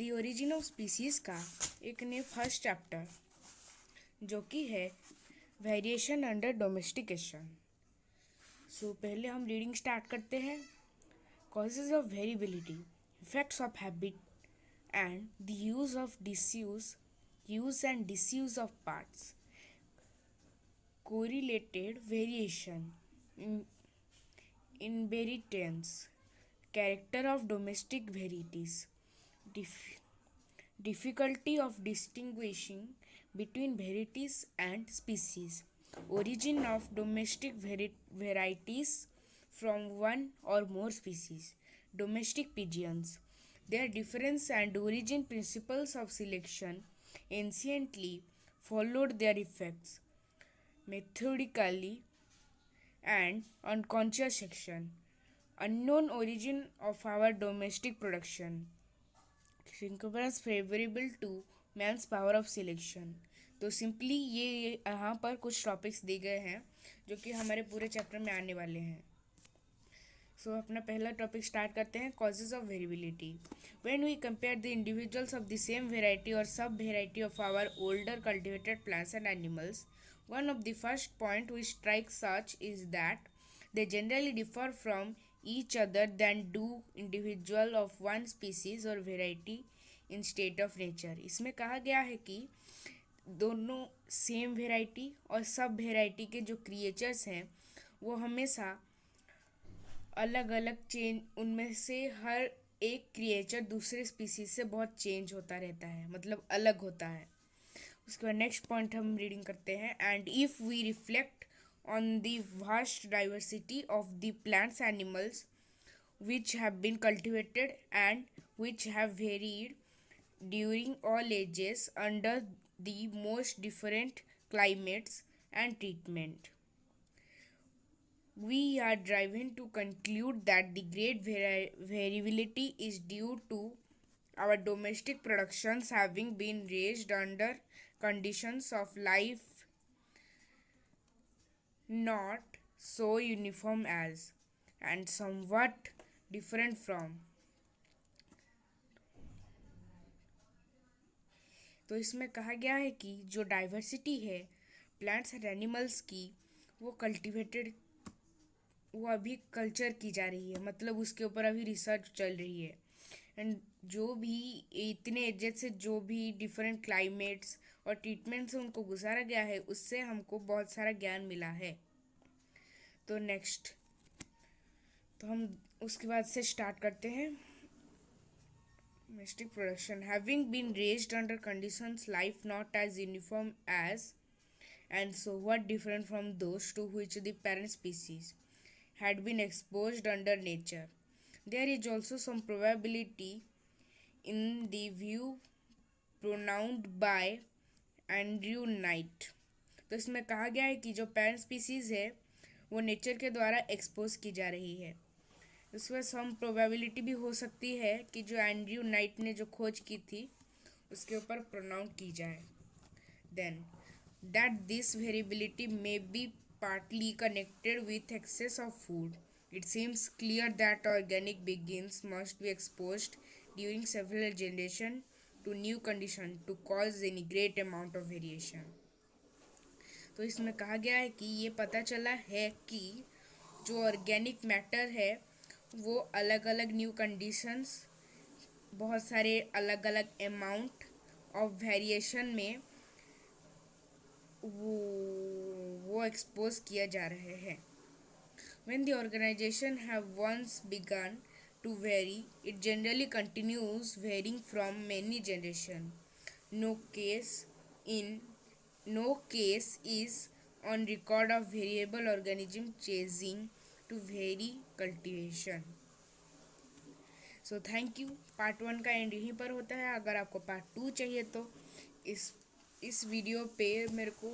The origin of species का एक ने फर्स्ट चैप्टर जो कि है वेरिएशन अंडर डोमेस्टिकेशन। सो पहले हम रीडिंग स्टार्ट करते हैं। Causes of variability, effects of habit and the use of use and disuse of parts, correlated variation, inheritance, character of domestic varieties, difficulty of distinguishing between varieties and species, origin of domestic varieties from one or more species, domestic pigeons, their difference and origin, principles of selection, anciently followed their effects, methodically and unconscious section, unknown origin of our domestic production, synchronous favorable to man's power of selection। तो simply ये यहाँ पर कुछ topics दिए गए हैं जो कि हमारे पूरे चैप्टर में आने वाले हैं। सो अपना पहला टॉपिक स्टार्ट करते हैं, causes of variability. When we compare the individuals of the same variety और sub variety of our older cultivated plants and animals, one of the first point we strike such is that they generally differ from each other than do individual of one species or variety in state of nature। इसमें कहा गया है कि दोनों same variety और sub variety के जो creatures हैं वो हमेशा अलग अलग चेंज, उनमें से हर एक क्रिएचर दूसरे स्पीसीज से बहुत चेंज होता रहता है, मतलब अलग होता है। उसके बाद नेक्स्ट पॉइंट हम रीडिंग करते हैं, and if we reflect on the vast diversity of the plants animals which have been cultivated and which have varied during all ages under the most different climates and treatment, we are driven to conclude that the great variability is due to our domestic productions having been raised under conditions of life not so uniform as and somewhat different from। तो इसमें कहा गया है कि जो diversity है plants and animals की वो अभी कल्चर की जा रही है, मतलब उसके ऊपर अभी रिसर्च चल रही है। एंड जो भी इतने एजेस से जो भी डिफरेंट क्लाइमेट्स और ट्रीटमेंट से उनको गुजारा गया है उससे हमको बहुत सारा ज्ञान मिला है। तो नेक्स्ट तो हम उसके बाद से स्टार्ट करते हैं। Domestic production, having been raised under conditions life not as uniform as and so what different from those to which the parent species had been exposed under nature, there is also some probability in the view pronounced by Andrew night. तो इसमें कहा गया है कि जो parent species है वो nature के द्वारा एक्सपोज की जा रही है। इसमें सम प्रोबेबिलिटी भी हो सकती है कि जो एंड्रयू नाइट ने जो खोज की थी उसके ऊपर प्रोनाउंस की जाए। Then that this variability may be partly connected with excess of food, it seems clear that organic beings must be exposed during several generations to new conditions to cause any great amount of variation। तो इसमें कहा गया है कि ये पता चला है कि जो ऑर्गेनिक मैटर है वो अलग अलग न्यू कंडीशंस, बहुत सारे अलग अलग अमाउंट ऑफ वेरिएशन में वो एक्सपोज किया जा रहे हैं। When the organization have once begun to vary, it generally continues varying from many generations. No case is on record of variable organism chasing to vary cultivation। So thank you. Part 1 का and यहीं पर होता है। अगर आपको part 2 चाहिए तो इस वीडियो पे मेरे को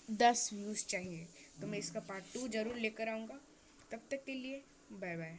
10 व्यूज़ चाहिए, तो मैं इसका पार्ट 2 ज़रूर लेकर आऊँगा। तब तक के लिए बाय बाय।